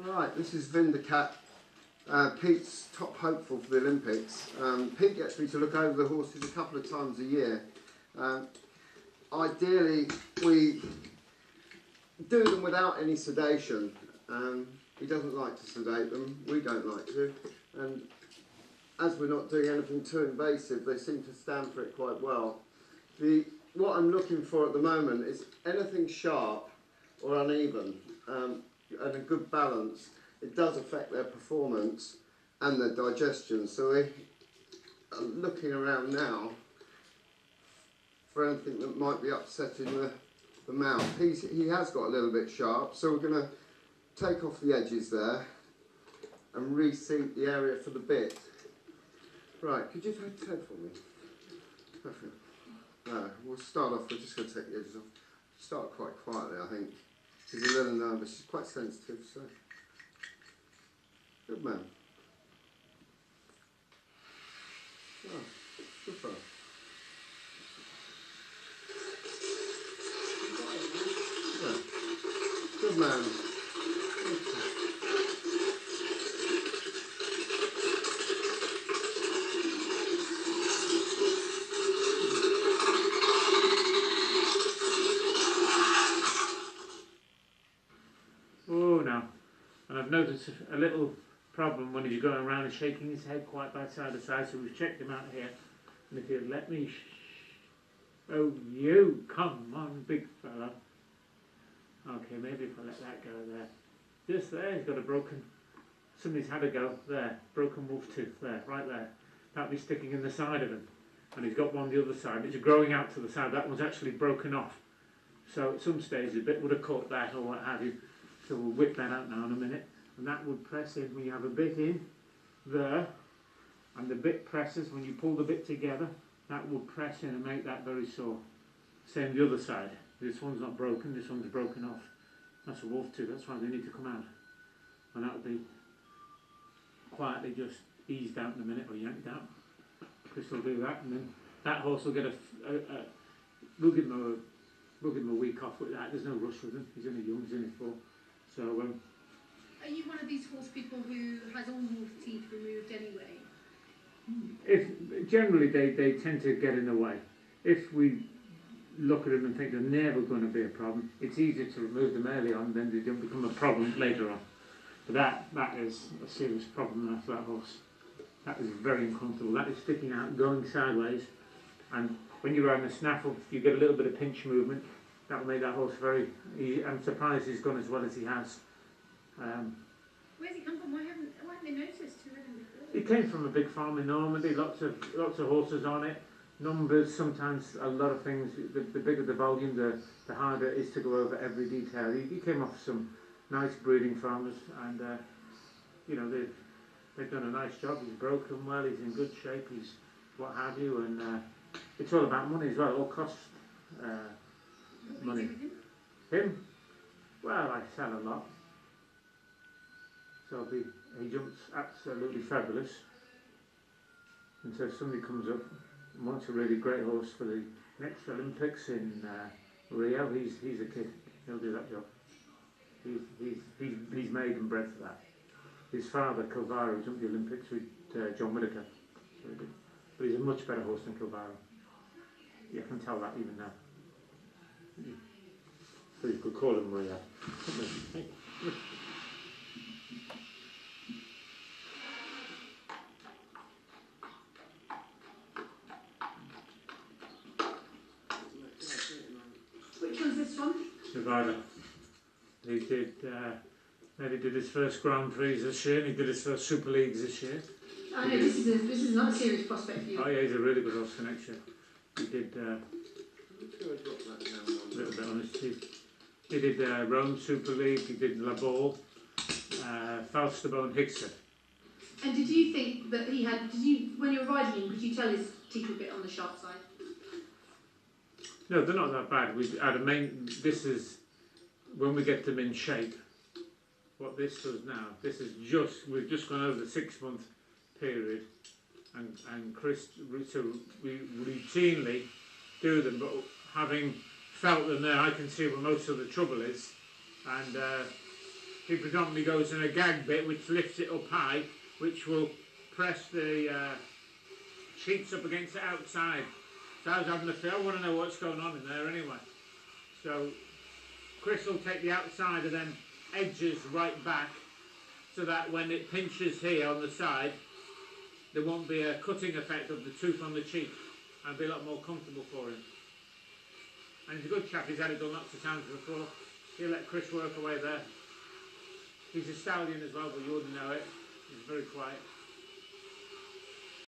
Right, this is Vindicat, Pete's top hopeful for the Olympics. Pete gets me to look over the horses a couple of times a year. Ideally, we do them without any sedation. He doesn't like to sedate them, we don't like to. And as we're not doing anything too invasive, they seem to stand for it quite well. What I'm looking for at the moment is anything sharp or uneven and a good balance. It does affect their performance and their digestion. So we're looking around now for anything that might be upsetting the mouth. He has got a little bit sharp, so we're going to take off the edges there and reseat the area for the bit. Right, could you take the head for me? Perfect. We'll start off, we're just going to take the edges off. Start quite quietly, I think. He's a little nervous, he's quite sensitive, so. Good man. Oh, good fella. Yeah. Good man. Oh no, and I've noticed a little problem when he's going around and shaking his head quite by side to side, so we've checked him out here, and if you'd let me oh you, come on big fella. Okay, maybe if I let that go there. Just there, he's got a broken, somebody's had a go, there, broken wolf tooth, there, right there. That'll be sticking in the side of him, and he's got one the other side, it's growing out to the side, that one's actually broken off. So at some stage a bit would have caught that or what have you. So we'll whip that out now in a minute, and that would press in when you have a bit in there, and the bit presses when you pull the bit together. That will press in and make that very sore. Same the other side. This one's not broken, this one's broken off. That's a wolf tooth, that's why they need to come out. And that'll be quietly just eased out in a minute or yanked out. Chris will do that, and then that horse will get we'll give him a week off with that. There's no rush with him. He's only young, he's only 4. So, are you one of these horse people who has all wolf teeth removed anyway? If generally they tend to get in the way. If we look at them and think they're never going to be a problem, it's easier to remove them early on, then they don't become a problem later on. But that is a serious problem there for that horse. That is very uncomfortable. That is sticking out, going sideways, and when you're riding a snaffle, you get a little bit of pinch movement. That will make that horse very easy. I'm surprised he's gone as well as he has. Where's he come from? Why haven't they noticed who had him before? He came from a big farm in Normandy, lots of horses on it, numbers, sometimes a lot of things. The bigger the volume, the harder it is to go over every detail. He came off some nice breeding farmers, and you know, they've done a nice job. He's broken well, he's in good shape, he's what have you, and it's all about money as well. It all costs money. Him? Well, I sell a lot. So he jumps absolutely fabulous. And so if somebody comes up and wants a really great horse for the next Olympics in Rio, he's a kid. He'll do that job. He's made and bred for that. His father, Kilvaro, jumped the Olympics with John Whittaker. But he's a much better horse than Kilvaro. You can tell that even now. So you could call him Rio. Hey. Which one's this one? Nevada. He did maybe did his first Grand Prix this year, and he did his first Super Leagues this year. I know this is not a serious prospect for you. Oh yeah, he's a really good horse for next year. He did a little bit on his teeth. He did Rome Super League, he did La Ball, Falsterbo and Hickson. And did you think that he had, when you were riding him, could you tell his teeth were a bit on the sharp side? No, they're not that bad. This is, when we get them in shape, what this does now, this is we've just gone over the 6-month period, and Chris, so we routinely do them, but having felt them there, I can see where most of the trouble is, and She predominantly goes in a gag bit which lifts it up high, which will press the sheets up against the outside. So I was having a feel, I want to know what's going on in there anyway. So Chris will take the outside and then edges right back, so that when it pinches here on the side, there won't be a cutting effect of the tooth on the cheek, and be a lot more comfortable for him. And he's a good chap, he's had it done lots of times before. He'll let Chris work away there. He's a stallion as well, but you wouldn't know it. He's very quiet.